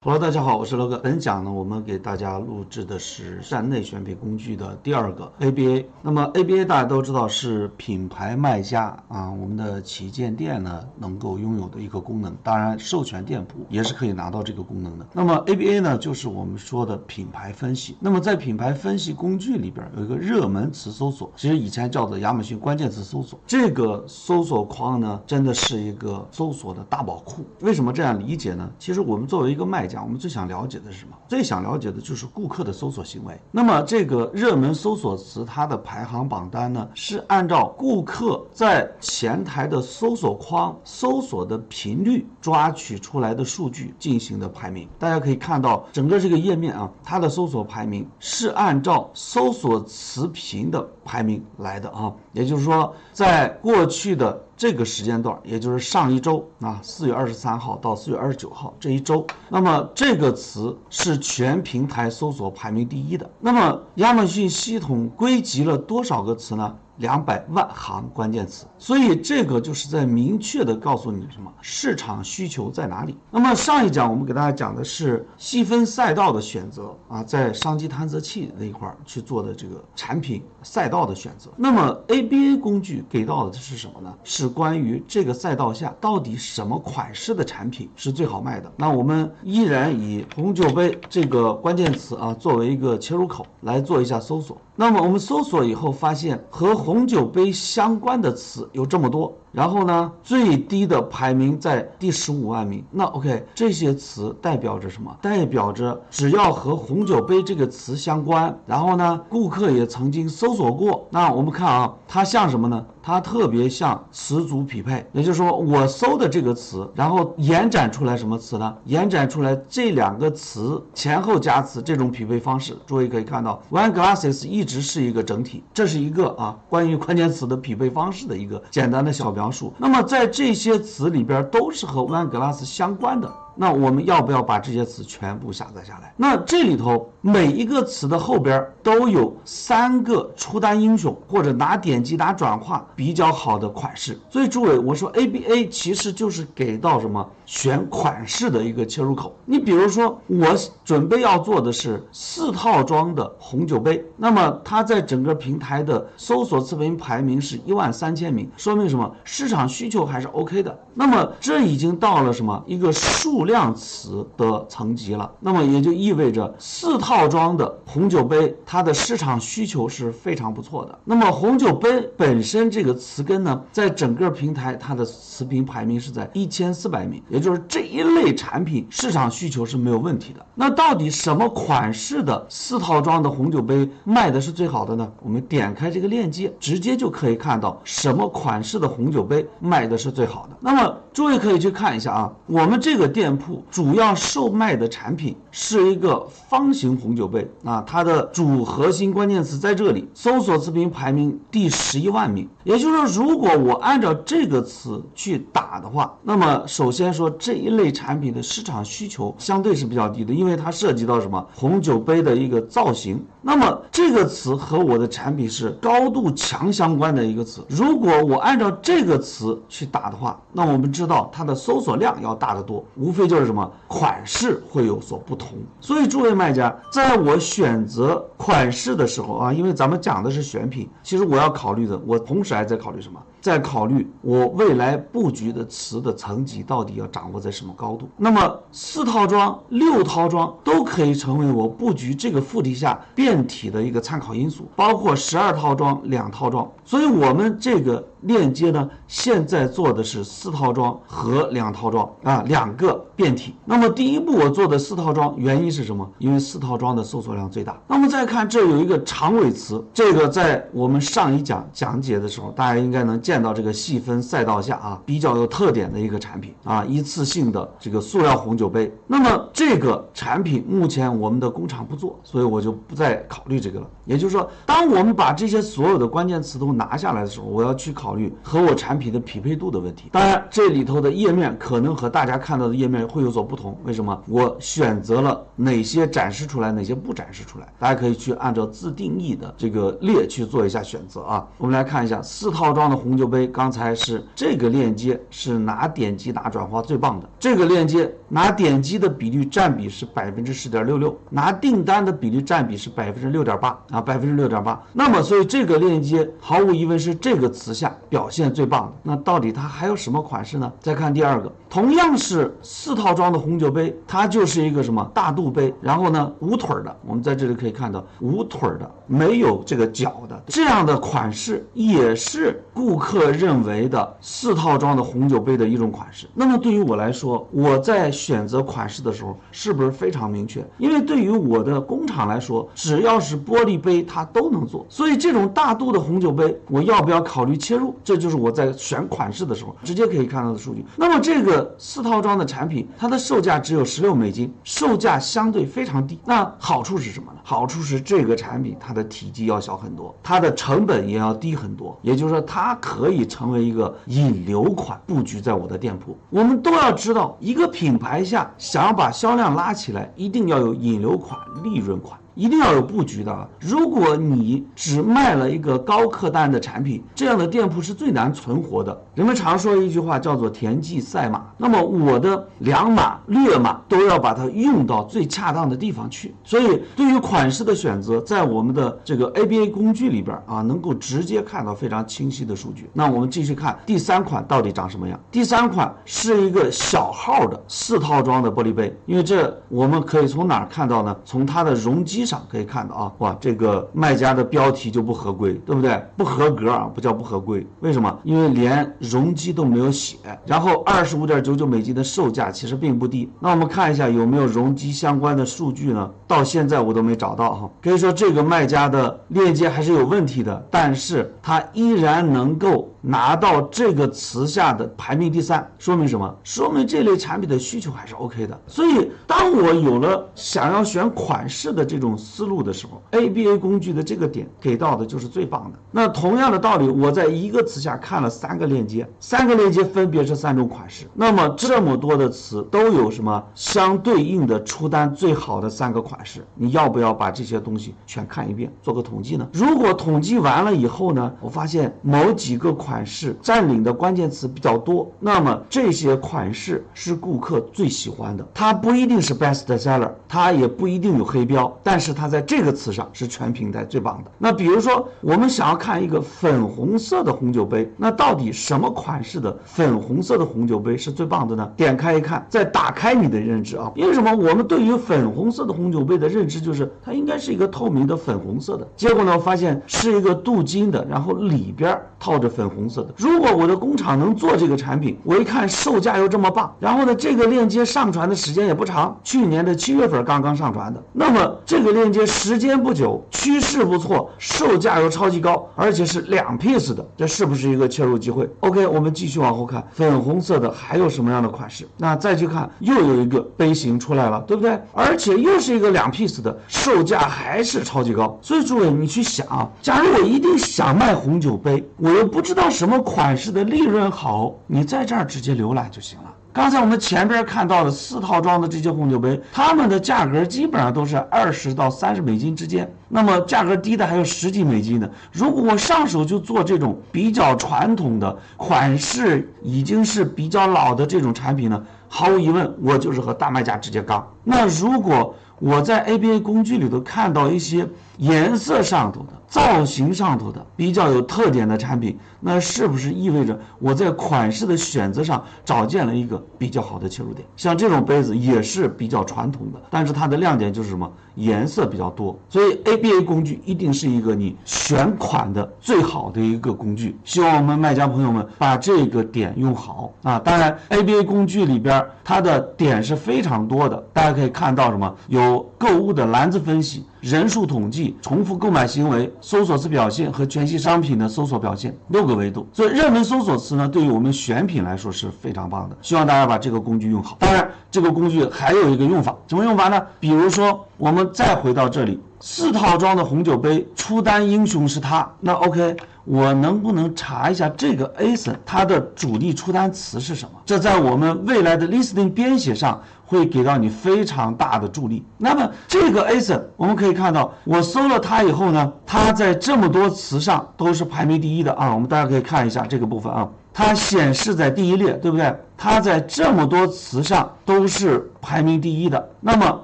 Hello， 大家好，我是乐哥。本讲呢，我们给大家录制的是站内选品工具的第二个 ABA。那么 ABA 大家都知道是品牌卖家啊，我们的旗舰店呢能够拥有的一个功能。当然，授权店铺也是可以拿到这个功能的。那么 ABA 呢，就是我们说的品牌分析。那么在品牌分析工具里边有一个热门词搜索，其实以前叫做亚马逊关键词搜索。这个搜索框呢，真的是一个搜索的大宝库。为什么这样理解呢？其实我们作为一个卖家，我们最想了解的是什么？最想了解的就是顾客的搜索行为。那么这个热门搜索词它的排行榜单呢，是按照顾客在前台的搜索框搜索的频率抓取出来的数据进行的排名。大家可以看到整个这个页面啊，它的搜索排名是按照搜索词频的排名来的啊，也就是说在过去的这个时间段，也就是上一周啊，4月23号到4月29号这一周，那么这个词是全平台搜索排名第一的。那么亚马逊系统归集了多少个词呢？200万行关键词，所以这个就是在明确的告诉你什么市场需求在哪里。那么上一讲我们给大家讲的是细分赛道的选择啊，在商机探测器那一块去做的这个产品赛道的选择。那么 ABA 工具给到的是什么呢？是关于这个赛道下到底什么款式的产品是最好卖的。那我们依然以红酒杯这个关键词啊作为一个切入口来做一下搜索。那么我们搜索以后发现和红酒杯相关的词有这么多，然后呢最低的排名在第15万名。那 OK， 这些词代表着什么？代表着只要和红酒杯这个词相关，然后呢顾客也曾经搜索过。那我们看啊，它像什么呢？它特别像词组匹配，也就是说我搜的这个词，然后延展出来什么词呢？延展出来这两个词前后加词这种匹配方式。诸位可以看到 One Glasses 一直是一个整体，这是一个关于关键词的匹配方式的一个简单的小描述。那么在这些词里边都是和 One Glass 相关的，那我们要不要把这些词全部下载下来？那这里头每一个词的后边都有3个出单英雄或者拿点击拿转化比较好的款式。所以诸位，我说 ABA 其实就是给到什么选款式的一个切入口。你比如说我准备要做的是4套装的红酒杯，那么它在整个平台的搜索词频排名是13000名，说明什么？市场需求还是 OK 的。那么这已经到了什么一个数量词的层级了，那么也就意味着4套装的红酒杯它的市场需求是非常不错的。那么红酒杯本身这个词根呢，在整个平台它的词频排名是在1400名，也就是这一类产品市场需求是没有问题的。那到底什么款式的4套装的红酒杯卖的是最好的呢？我们点开这个链接，直接就可以看到什么款式的红酒杯卖的是最好的。那么诸位可以去看一下啊，我们这个店铺主要售卖的产品是一个方形红酒杯啊，它的主核心关键词在这里，搜索词频排名第11万名。也就是说，如果我按照这个词去打的话，那么首先说这一类产品的市场需求相对是比较低的，因为它涉及到什么红酒杯的一个造型。那么这个词和我的产品是高度强相关的一个词，如果我按照这个词去打的话，那我们知道它的搜索量要大得多，无非就是什么款式会有所不同。所以诸位卖家，在我选择款式的时候啊，因为咱们讲的是选品，其实我要考虑的，我同时还在考虑什么？在考虑我未来布局的词的层级到底要掌握在什么高度。那么4套装、6套装都可以成为我布局这个副题下变体的一个参考因素，包括12套装、2套装。所以我们这个链接呢，现在做的是4套装和2套装啊，2个变体。那么第一步我做的4套装，原因是什么？因为4套装的搜索量最大。那么再看这有一个长尾词，这个在我们上一讲讲解的时候，大家应该能见到这个细分赛道下啊比较有特点的一个产品啊，一次性的这个塑料红酒杯。那么这个产品目前我们的工厂不做，所以我就不再考虑这个了。也就是说，当我们把这些所有的关键词都拿下来的时候，我要去考考虑和我产品的匹配度的问题。当然这里头的页面可能和大家看到的页面会有所不同，为什么？我选择了哪些展示出来，哪些不展示出来，大家可以去按照自定义的这个列去做一下选择啊。我们来看一下4套装的红酒杯，刚才是这个链接是哪点击哪转化最棒的，这个链接拿点击的比率占比是 10.66%， 拿订单的比率占比是 6.8% 啊 6.8%。那么所以这个链接毫无疑问是这个词下表现最棒的。那到底它还有什么款式呢？再看第二个，同样是4套装的红酒杯，它就是一个什么大肚杯，然后呢无腿的，我们在这里可以看到无腿的，没有这个脚的，这样的款式也是顾客认为的4套装的红酒杯的一种款式。那么对于我来说，我在选择款式的时候是不是非常明确？因为对于我的工厂来说，只要是玻璃杯它都能做，所以这种大肚的红酒杯我要不要考虑切入，这就是我在选款式的时候直接可以看到的数据。那么这个4套装的产品，它的售价只有16美金，售价相对非常低。那好处是什么呢？好处是这个产品它的体积要小很多，它的成本也要低很多，也就是说它可以成为一个引流款布局在我的店铺。我们都要知道，一个品牌下想要把销量拉起来，一定要有引流款、利润款，一定要有布局的。如果你只卖了一个高客单的产品，这样的店铺是最难存活的。人们常说一句话叫做田忌赛马，那么我的良马、劣马都要把它用到最恰当的地方去。所以对于款式的选择，在我们的这个 ABA 工具里边啊，能够直接看到非常清晰的数据。那我们继续看第3款到底长什么样。第3款是一个小号的4套装的玻璃杯，因为这我们可以从哪儿看到呢？从它的容积上可以看到啊，哇，这个卖家的标题就不合规，对不对？不合格啊，不叫不合规。为什么？因为连容积都没有写，然后25.99美金的售价其实并不低。那我们看一下有没有容积相关的数据呢？到现在我都没找到哈。可以说这个卖家的链接还是有问题的，但是他依然能够拿到这个词下的排名第3，说明什么？说明这类产品的需求还是 OK 的。所以当我有了想要选款式的这种思路的时候， ABA 工具的这个点给到的就是最棒的。那同样的道理，我在一个词下看了3个链接，3个链接分别是3种款式，那么这么多的词都有什么相对应的出单最好的3个款式，你要不要把这些东西全看一遍，做个统计呢？如果统计完了以后呢，我发现某几个款式占领的关键词比较多，那么这些款式是顾客最喜欢的，它不一定是 best seller， 它也不一定有黑标，但是它在这个词上是全平台最棒的。那比如说我们想要看一个粉红色的红酒杯，那到底什么款式的粉红色的红酒杯是最棒的呢？点开一看，再打开你的认知啊。因为什么？我们对于粉红色的红酒杯的认知就是它应该是一个透明的粉红色的，结果呢发现是一个镀金的，然后里边套着粉红色的。如果我的工厂能做这个产品，我一看售价又这么棒，然后呢这个链接上传的时间也不长，去年的7月份刚刚上传的，那么这个链接时间不久，趋势不错，售价又超级高，而且是2 piece 的，这是不是一个切入机会？ OK， 我们继续往后看，粉红色的还有什么样的款式？那再去看，又有一个杯型出来了，对不对？而且又是一个2 piece 的，售价还是超级高。所以诸位你去想，假如我一定想卖红酒杯，我又不知道什么款式的利润好，你在这儿直接浏览就行了。刚才我们前边看到的4套装的这些红酒杯，它们的价格基本上都是20到30美金之间，那么价格低的还有10几美金的。如果我上手就做这种比较传统的款式已经是比较老的这种产品呢，毫无疑问我就是和大卖家直接刚。那如果我在 ABA 工具里头看到一些颜色上头的、造型上头的比较有特点的产品，那是不是意味着我在款式的选择上找见了一个比较好的切入点？像这种杯子也是比较传统的，但是它的亮点就是什么？颜色比较多。所以 ABA 工具一定是一个你选款的最好的一个工具。希望我们卖家朋友们把这个点用好啊！当然 ABA 工具里边它的点是非常多的，大家可以看到什么？有购物的篮子分析，人数统计、重复购买行为、搜索词表现和全息商品的搜索表现6个维度。所以热门搜索词呢，对于我们选品来说是非常棒的，希望大家把这个工具用好。当然，这个工具还有一个用法，什么用法呢？比如说，我们再回到这里，4套装的红酒杯，出单英雄是他，那 OK。我能不能查一下这个 ASIN 它的主力出单词是什么？这在我们未来的 listing 编写上会给到你非常大的助力。那么这个 ASIN 我们可以看到，我搜了它以后呢，它在这么多词上都是排名第一的啊。我们大家可以看一下这个部分啊，它显示在第1列，对不对？它在这么多词上都是排名第一的。那么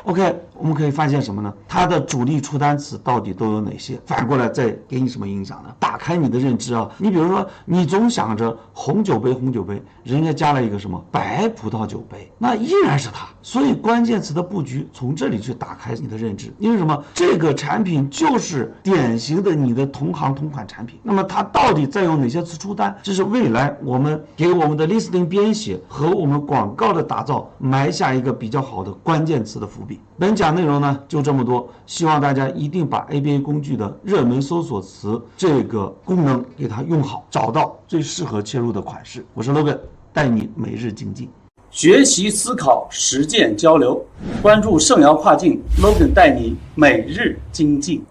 OK， 我们可以发现什么呢？它的主力出单词到底都有哪些？反过来再给你什么影响呢？打开你的认知啊！你比如说，你总想着红酒杯，人家加了一个什么白葡萄酒杯，那依然是它。所以关键词的布局从这里去打开你的认知，因为什么？这个产品就是典型的你的同行同款产品。那么它到底在用哪些词出单？这是未来我们给我们的 listing 编写和我们广告的打造埋下一个比较好的关键词的伏笔。本讲内容呢就这么多，希望大家一定把 ABA 工具的热门搜索词这个功能给它用好，找到最适合切入的款式。我是 Logan， 带你每日精进，学习思考实践交流，关注盛瑶跨境 Logan 带你每日精进。